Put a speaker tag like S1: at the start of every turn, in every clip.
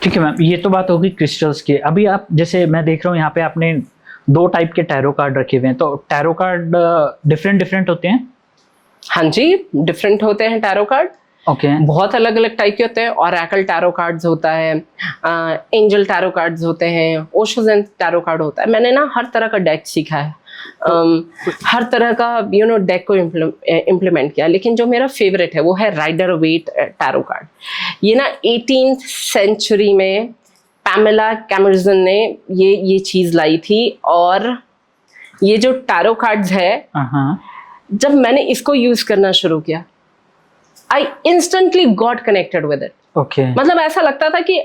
S1: ठीक है मैम, ये तो बात होगी क्रिस्टल्स की। अभी आप जैसे मैं देख रहा हूँ यहाँ पे आपने 2 टाइप के टैरो कार्ड रखे हुए हैं, तो टैरो कार्ड डिफरेंट डिफरेंट होते हैं?
S2: हाँ जी, डिफरेंट होते हैं टैरो कार्ड।
S1: ओके।
S2: बहुत अलग अलग टाइप के होते हैं। ऑरेकल टैरो कार्ड्स होता है, एंजल टैरो कार्ड्स होते हैं, ओशो ज़ेन टैरो कार्ड होता है। मैंने ना हर तरह का डेक सीखा है, हर तरह का डेक को इम्प्लीमेंट किया, लेकिन जो मेरा फेवरेट है वो है राइडर वेट टैरो कार्ड। ये ना 18th सेंचुरी में पैमेला कैमर्सन ने ये चीज़ लाई थी, और ये जो टैरो कार्ड्स है, जब मैंने इसको यूज करना शुरू किया, I instantly got connected with it.
S1: Okay.
S2: मतलब ऐसा लगता था कि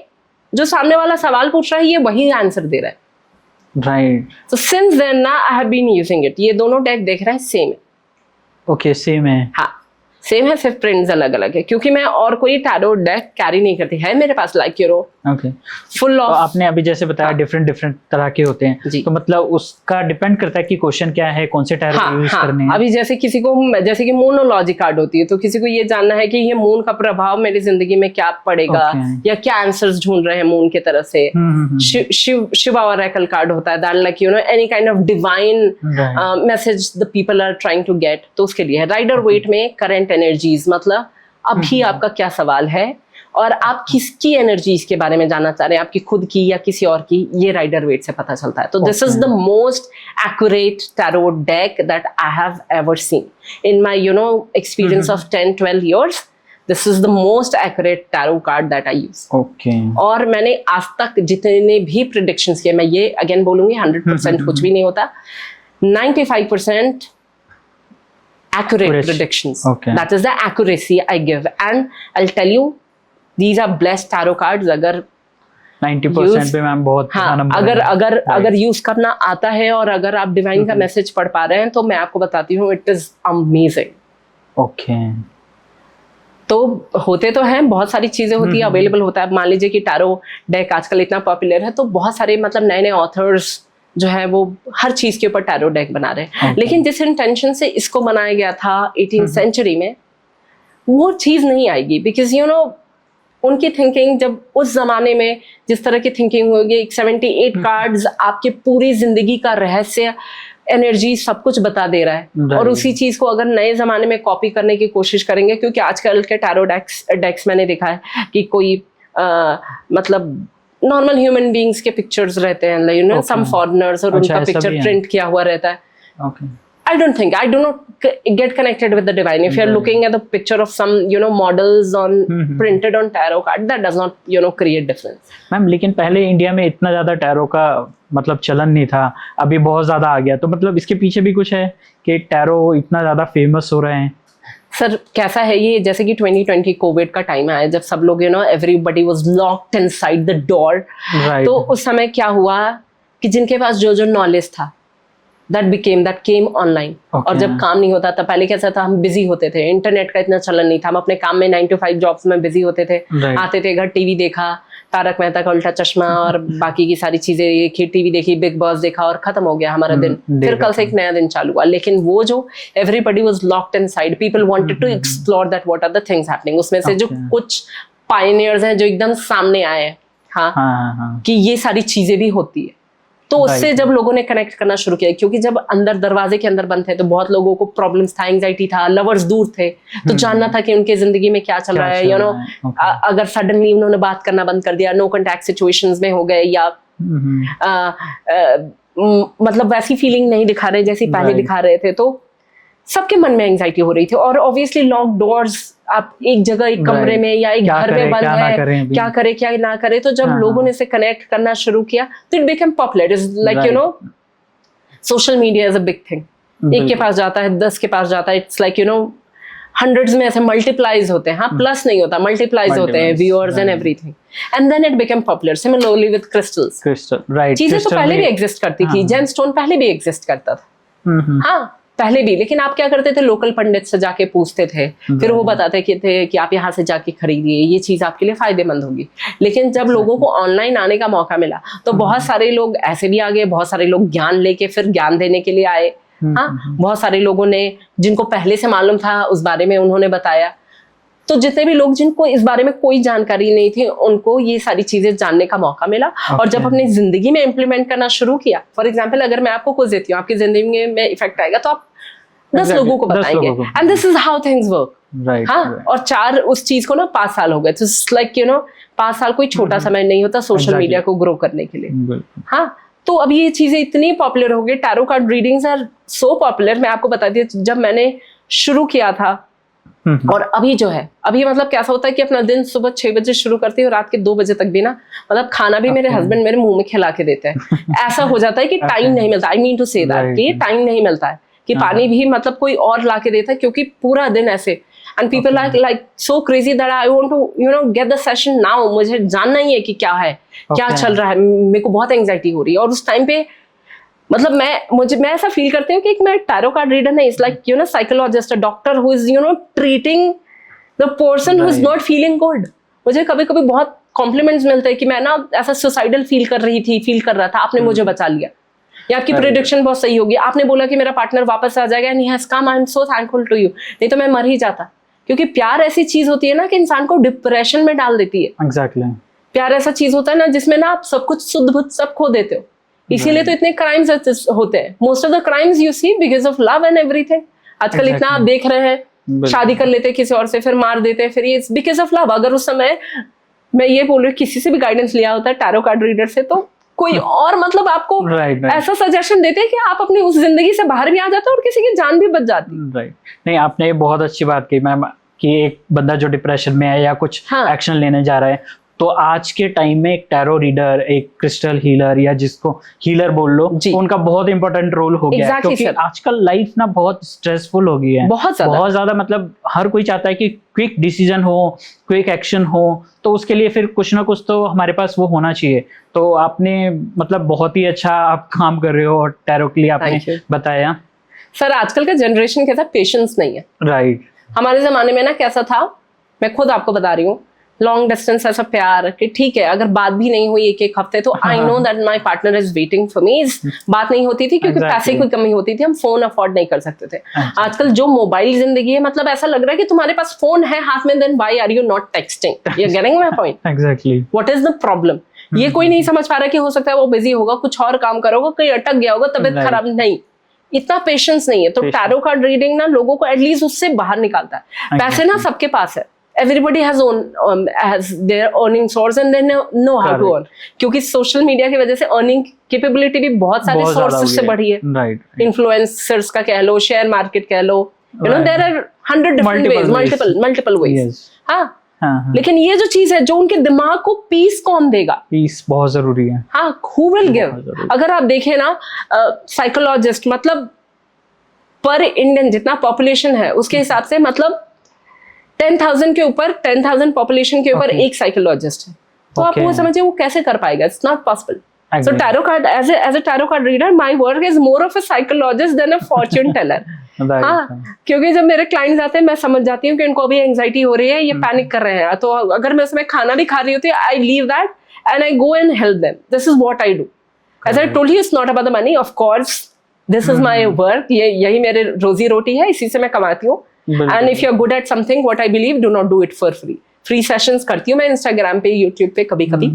S2: जो सामने वाला सवाल पूछ रहा है ये वही आंसर दे रहा है।
S1: राइट।
S2: So since then ना I have been using it। ये दोनों डेक देख रहे हैं सेम है।
S1: ओके, सेम है।
S2: हाँ सेम है, सिर्फ प्रिंट्स अलग अलग है, क्योंकि मैं और कोई टैरो डेक कैरी नहीं करती है मेरे पास, लाइक
S1: ओके
S2: फुल ऑफ।
S1: आपने अभी जैसे बताया डिफरेंट डिफरेंट तरह के होते हैं, तो मतलब उसका डिपेंड करता है कि क्वेश्चन क्या है, कौन से टैरो यूज करने हैं।
S2: अभी जैसे किसी को, जैसे कि मूनोलॉजी कार्ड होती है, तो किसी को ये जानना है कि ये मून का प्रभाव मेरी जिंदगी में क्या पड़ेगा, या क्या आंसर्स ढूंढ रहे हैं मून की तरफ से। शिवा ऑरेकल कार्ड होता है, that like any kind of divine message the people are trying to get, तो उसके लिए है। राइडर वेट में करंट एनर्जीज, मतलब अभी आपका क्या सवाल है और आप किसकी एनर्जीज के बारे में जानना चाह रहे हैं, आपकी खुद की या किसी और की, ये राइडर वेट से पता चलता है। तो this is the most accurate tarot deck that I have ever seen in my experience of 10-12 years। This is the most accurate tarot card that I use.
S1: Okay.
S2: और मैंने आज तक जितने भी प्रेडिक्शंस किए, मैं ये अगेन बोलूंगी 100% कुछ भी नहीं होता, 95% accurate predictions.
S1: Okay.
S2: That is the accuracy I give, and I'll tell you, these are blessed tarot cards। अगर
S1: 90% पे मैम बहुत
S2: अगर यूज करना आता है और अगर आप डिवाइन का मैसेज पढ़ पा रहे हैं, तो मैं आपको बताती हूँ, इट इज अमेजिंग।
S1: ओके।
S2: तो होते तो हैं, बहुत सारी चीजें होती है, अवेलेबल होता है। मान लीजिए कि टैरो डेक आजकल इतना पॉपुलर है, तो बहुत सारे मतलब नए नए ऑथर्स जो है वो हर चीज के ऊपर टैरो डेक बना रहे हैं। लेकिन जिस इंटेंशन से इसको बनाया गया था 18th सेंचुरी में, वो चीज नहीं आएगी, बिकॉज उनकी थिंकिंग, जब उस जमाने में जिस तरह की थिंकिंग होगी, 78 कार्ड्स आपके पूरी जिंदगी का रहस्य, एनर्जी, सब कुछ बता दे रहा है। और उसी चीज को अगर नए जमाने में कॉपी करने की कोशिश करेंगे, क्योंकि आजकल के टैरो डेक्स मैंने देखा है कि कोई मतलब नॉर्मल ह्यूमन बीइंग्स के पिक्चर्स रहते हैं, सम फॉरेनर्स, और उनका पिक्चर प्रिंट किया हुआ रहता है। I don't think, I do not get connected with the divine. If you're looking at the picture of some, models on printed on tarot card, that does not, create difference.
S1: Ma'am, लेकिन पहले India में इतना ज्यादा tarot का मतलब चलन नहीं था, अभी बहुत ज्यादा आ गया, तो मतलब इसके पीछे भी कुछ है कि टैरो इतना ज्यादा फेमस हो रहे हैं?
S2: सर कैसा है ये, जैसे कि 2020 कोविड का टाइम आया, जब सब लोग everybody was locked inside the door, तो उस समय क्या हुआ कि जिनके पास जो जो नॉलेज था, that came online। और जब काम नहीं होता था, पहले कैसा था, हम बिजी होते थे, इंटरनेट का इतना चलन नहीं था, हम अपने काम में 9 to 5 जॉब्स में बिजी होते थे, आते थे घर, टीवी देखा, तारक मेहता का उल्टा चश्मा और बाकी की सारी चीजें देखी, टीवी देखी, बिग बॉस देखा, और खत्म हो गया हमारा दिन। फिर कल से एक नया दिन चालू हुआ। लेकिन वो जो everybody was locked inside, people wanted to explore that what are the things happening. उसमें से जो कुछ पायनियर्स हैं जो एकदम सामने आए हैं, हाँ, कि ये सारी चीजें भी होती है, तो उससे जब लोगों ने कनेक्ट करना शुरू किया, क्योंकि जब अंदर दरवाजे के अंदर बंद थे, तो बहुत लोगों को प्रॉब्लम्स था, एंजाइटी था, लवर्स दूर थे, तो जानना था कि उनके जिंदगी में क्या चल रहा है, अगर सडनली उन्होंने बात करना बंद कर दिया, नो कांटेक्ट सिचुएशंस में हो गए, या मतलब वैसी फीलिंग नहीं दिखा रहे जैसी पहले दिखा रहे थे, तो सबके मन में एंजाइटी हो रही थी। और ऑब्वियसली लॉक डोर्स, आप एक जगह, एक कमरे में या एक घर में बंद है, क्या करे क्या ना करे, तो जब लोगों ने इसे कनेक्ट करना शुरू किया, तो it become popular. Is like social media is a big thing. एक के पास जाता है, 10 के पास जाता है, इट्स लाइक हंड्रेड्स में ऐसे मल्टीप्लाइज होते हैं, हाँ, प्लस नहीं होता, मल्टीप्लाइज होते हैं viewers and everything, and then it become popular. Similarly with crystals, चीजें तो पहले भी एग्जिस्ट करती थी, जेम स्टोन पहले भी एग्जिस्ट करता था, हाँ पहले भी। लेकिन आप क्या करते थे, लोकल पंडित से जाके पूछते थे, फिर वो बताते थे कि आप यहाँ से जाके खरीदिए, ये चीज आपके लिए फायदेमंद होगी। लेकिन जब लोगों को ऑनलाइन आने का मौका मिला, तो बहुत सारे लोग ऐसे भी आ गए, बहुत सारे लोग ज्ञान लेके फिर ज्ञान देने के लिए आए, हाँ, बहुत सारे लोगों ने, जिनको पहले से मालूम था उस बारे में, उन्होंने बताया। तो जितने भी लोग जिनको इस बारे में कोई जानकारी नहीं थी उनको ये सारी चीजें जानने का मौका मिला। और जब अपनी जिंदगी में इम्प्लीमेंट करना शुरू किया, फॉर एग्जाम्पल अगर मैं आपको कुछ देती हूँ, आपकी जिंदगी में इफेक्ट आएगा तो आप 10 लोगों को बताएंगे, and this is how things work. हाँ, और 4 उस चीज को ना 5 साल हो गए, तो लाइक 5 साल कोई छोटा समय नहीं होता सोशल मीडिया को ग्रो करने के लिए। हाँ, तो अभी ये चीजें इतनी पॉपुलर हो गई, tarot card readings are so popular. मैं आपको बताती हूँ, जब मैंने शुरू किया था और अभी जो है, अभी मतलब कैसा होता है कि अपना दिन सुबह 6 बजे शुरू करती हूँ, रात के 2 बजे तक भी ना, मतलब खाना भी मेरे हस्बैंड मेरे मुंह में खिला के देते हैं। ऐसा हो जाता है कि टाइम नहीं मिलता, I mean to say that कि टाइम नहीं मिलता है कि पानी भी मतलब कोई और ला के देता है, क्योंकि पूरा दिन ऐसे। And people like so crazy that I want to get the session now, मुझे जानना ही है कि क्या है, क्या चल रहा है, मेरे को बहुत एंग्जाइटी हो रही है। और उस टाइम पे मतलब मैं ऐसा फील करती हूँ कि मैं टैरो कार्ड रीडर नहीं, it's like psychologist, a doctor who is treating the person who is not feeling good. मुझे कभी कभी बहुत कॉम्प्लीमेंट्स मिलते हैं कि मैं ना ऐसा सुसाइडल फील कर रहा था, आपने मुझे बचा लिया, या आपकी प्रेडिक्शन बहुत सही होगी, आपने बोला कि मेरा पार्टनर वापस आ जाएगा, and he has come, I am so thankful to you, नहीं तो मैं मर ही जाता। क्योंकि प्यार ऐसी चीज होती है ना कि इंसान को डिप्रेशन में डाल देती है।
S1: एग्जैक्टली।
S2: प्यार ऐसा चीज होता है ना जिसमें ना आप सब कुछ शुद्ध बुद्ध सब खो देते हो। इसीलिए तो इतने क्राइम्स होते हैं। Most of the crimes you see because of love and everything. आजकल इतना आप देख रहे हैं, शादी कर लेते हैं किसी और से, फिर मार देते हैं, फिर ये बिकॉज ऑफ लव। अगर उस समय मैं ये बोल रही हूँ किसी से भी गाइडेंस लिया होता है टैरो कार्ड रीडर से, तो कोई और मतलब आपको ऐसा सजेशन देते हैं कि आप अपनी उस जिंदगी से बाहर भी आ जाते हो और किसी की जान भी बच जाती।
S1: राइट। नहीं, आपने बहुत अच्छी बात की मैम, कि एक बंदा जो डिप्रेशन में है या कुछ एक्शन लेने जा रहा है, तो आज के टाइम में एक टैरो रीडर, एक क्रिस्टल हीलर, या जिसको हीलर बोल लो, उनका बहुत इंपॉर्टेंट रोल हो गया है। क्योंकि आजकल लाइफ ना बहुत स्ट्रेसफुल हो गई है, बहुत ज्यादा। मतलब हर कोई चाहता है कि क्विक डिसीजन हो, क्विक एक्शन हो, तो उसके लिए फिर कुछ ना कुछ तो हमारे पास वो होना चाहिए। तो आपने मतलब बहुत ही अच्छा आप काम कर रहे हो, और टैरो के लिए आपने बताया।
S2: सर, आजकल का जनरेशन कैसा पेशेंस नहीं है।
S1: राइट।
S2: हमारे जमाने में ना कैसा था, मैं खुद आपको बता रही हूँ, लॉन्ग डिस्टेंस ऐसा प्यार कि ठीक है, अगर बात भी नहीं हुई 1-1 हफ्ते तो I know that my partner is waiting for me. बात नहीं होती थी क्योंकि पैसे की कमी होती थी, हम फोन अफोर्ड नहीं कर सकते थे। आजकल जो मोबाइल जिंदगी है, मतलब ऐसा लग रहा है कि तुम्हारे पास फोन है हाथ में, then why are you not texting? You are getting my point?
S1: Exactly.
S2: What is the problem? ये कोई नहीं समझ पा रहा कि हो सकता है वो बिजी होगा, कुछ और काम करोगा, कहीं अटक गया होगा, तबीयत खराब, नहीं, इतना पेशेंस नहीं है। तो टैरो कार्ड रीडिंग ना लोगों को एटलीस्ट उससे बाहर निकालता है। पैसे ना सबके पास है, everybody has their earning source and they know how to earn, क्योंकि सोशल मीडिया की वजह से अर्निंग कैपेबिलिटी भी बहुत सारे सोर्सेस से बढ़ी है। राइट। इन्फ्लुएंसर्स का कह लो, शेयर मार्केट कह लो, there are 100 different ways, multiple ways। हाँ, लेकिन ये जो चीज है, जो उनके दिमाग को पीस कौन देगा?
S1: पीस बहुत जरूरी है।
S2: हाँ, who will give? अगर आप देखें ना, साइकोलॉजिस्ट मतलब पर इंडियन जितना पॉपुलेशन है उसके हिसाब से मतलब 10,000 के ऊपर, 10,000 पॉपुलेशन के ऊपर एक साइकोलॉजिस्ट है। तो आप वो समझिए वो कैसे कर पाएगा? It's not possible. So tarot card, as a tarot card reader, my work is more of a psychologist than a fortune teller। हाँ, क्योंकि जब मेरे क्लाइंट्स आते हैं मैं समझ जाती हूँ कि इनको अभी एंजाइटी हो रही है, ये पैनिक कर रहे हैं। तो अगर मैं उसमें खाना भी खा रही होती है, I leave that and I go and help them. This is what I do. As I told you, it's not about the money, of course this is my work. यही मेरे रोजी रोटी है, इसी से मैं कमाती हूँ। And if you are good at something, what I believe, do not do it for free. Free sessions करती हूँ मैं इंस्टाग्राम पे, यूट्यूब पे कभी कभी,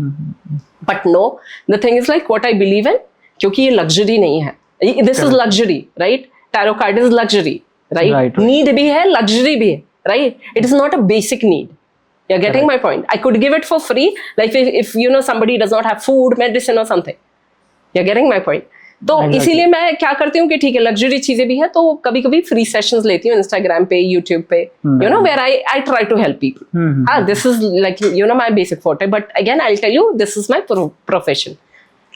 S2: but no, the thing is like what I believe in, क्योंकि ये लग्जरी नहीं है। This is luxury, right? Tarot card is luxury, right? Need भी है, लग्जरी भी है, right? It is not a basic need. You're getting my point? I could give it for free, like if you know somebody does not have food, medicine or something. You're getting my point? तो इसीलिए मैं क्या करती हूँ कि ठीक है, luxury चीजें भी है, तो कभी कभी फ्री सेशंस लेती हूँ इंस्टाग्राम पे, यूट्यूब पे, you know, where I try to help people. हाँ, this is like you know my basic forte, but again I tell you, this is my profession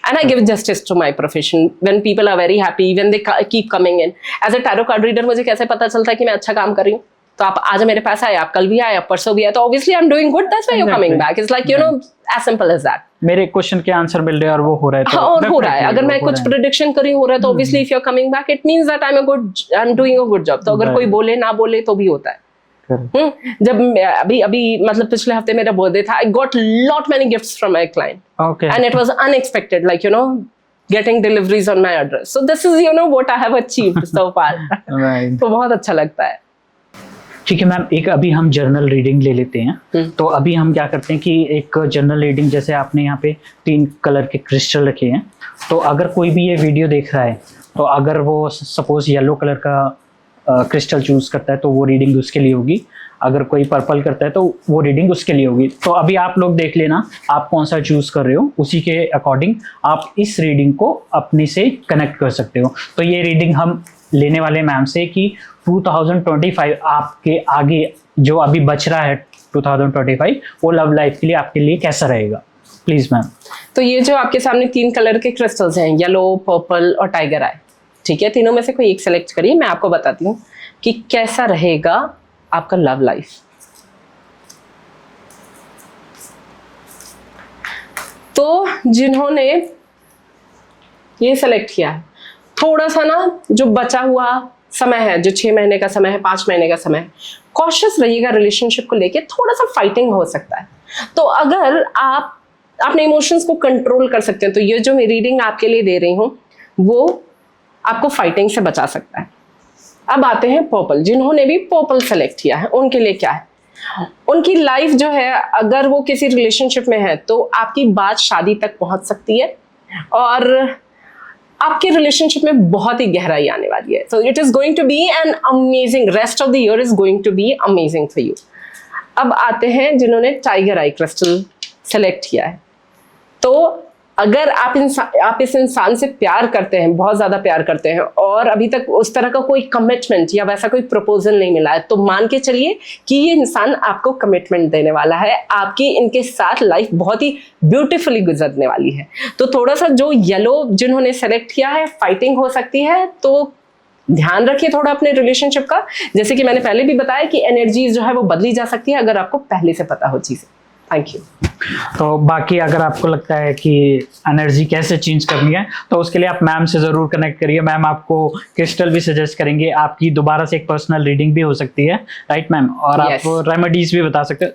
S2: and I give justice to my profession when people are very happy, when they keep coming in. As a tarot card reader, मुझे कैसे पता चलता है कि मैं अच्छा काम कर रही हूँ? तो आप आज मेरे पास आए, आप कल भी आए, आप परसों भी आए, तो obviously I'm doing good, that's why you're coming back. It's like, you know, as simple as that.
S1: मेरे क्वेश्चन के आंसर मिल रहे हैं और वो हो रहा है, तो
S2: हाँ, और हो रहा है। अगर मैं कुछ प्रेडिक्शन कर रही हूँ, हो रहा है, तो obviously if you're coming back, it means that I'm doing a good job. तो अगर कोई बोले ना बोले तो भी होता है। जब अभी मतलब पिछले हफ्ते मेरा बर्थडे था, I got lot many gifts from my client. Okay. And it was unexpected, like, you know, getting deliveries on my address. So this is, you know, what I have achieved so far. Right. तो बहुत अच्छा लगता है।
S1: ठीक है ma'am, एक अभी हम जर्नल रीडिंग ले लेते हैं। तो अभी हम क्या करते हैं कि एक जर्नल रीडिंग, जैसे आपने यहाँ पे 3 कलर के क्रिस्टल रखे हैं, तो अगर कोई भी ये वीडियो देख रहा है, तो अगर वो सपोज येलो कलर का क्रिस्टल चूज करता है तो वो रीडिंग उसके लिए होगी, अगर कोई पर्पल करता है तो वो रीडिंग उसके लिए होगी। तो अभी आप लोग देख लेना आप कौन सा चूज कर रहे हो, उसी के अकॉर्डिंग आप इस रीडिंग को अपने से कनेक्ट कर सकते हो। तो ये रीडिंग हम लेने वाले मैम से कि 2025 आपके आगे जो अभी बच रहा है 2025, वो लव लाइफ के लिए आपके लिए कैसा रहेगा, प्लीज मैम।
S2: तो ये जो आपके सामने 3 कलर के क्रिस्टल्स हैं, येलो, पर्पल और टाइगर आई, ठीक है, तीनों में से कोई एक सेलेक्ट करिए, मैं आपको बताती हूँ कि कैसा रहेगा आपका लव लाइफ। तो जिन्होंने ये सेलेक्ट किया है, थोड़ा सा ना जो बचा हुआ समय है, जो 6 महीने का समय है, 5 महीने का समय है, कॉशियस रहिएगा रिलेशनशिप को लेके, थोड़ा सा फाइटिंग हो सकता है। तो अगर आप अपने इमोशंस को कंट्रोल कर सकते हैं तो ये जो मैं रीडिंग आपके लिए दे रही हूँ वो आपको फाइटिंग से बचा सकता है। अब आते हैं पर्पल, जिन्होंने भी पर्पल सेलेक्ट किया है उनके लिए क्या है। उनकी लाइफ जो है, अगर वो किसी रिलेशनशिप में है तो आपकी बात शादी तक पहुंच सकती है और आपके रिलेशनशिप में बहुत ही गहराई आने वाली है। So it is going to be an amazing, rest of the year is going to be amazing for you. अब आते हैं जिन्होंने टाइगर आई क्रिस्टल सेलेक्ट किया है। तो अगर आप इस इंसान से प्यार करते हैं, बहुत ज्यादा प्यार करते हैं और अभी तक उस तरह का कोई कमिटमेंट या वैसा कोई प्रपोजल नहीं मिला है, तो मान के चलिए कि ये इंसान आपको कमिटमेंट देने वाला है। आपकी इनके साथ लाइफ बहुत ही ब्यूटीफुली गुजरने वाली है। तो थोड़ा सा जो येलो जिन्होंने सेलेक्ट किया है, फाइटिंग हो सकती है, तो ध्यान रखिए थोड़ा अपने रिलेशनशिप का। जैसे कि मैंने पहले भी बताया कि एनर्जीज जो है वो बदली जा सकती है अगर आपको पहले से पता हो चीजें। Thank you.
S1: तो बाकी अगर आपको लगता है कि एनर्जी कैसे चेंज करनी है तो उसके लिए आप मैम से ज़रूर कनेक्ट करिए। मैम आपको क्रिस्टल भी सजेस्ट करेंगे, आपकी दोबारा से एक पर्सनल रीडिंग भी हो सकती है, राइट मैम, और आप रेमेडीज भी बता सकते हैं।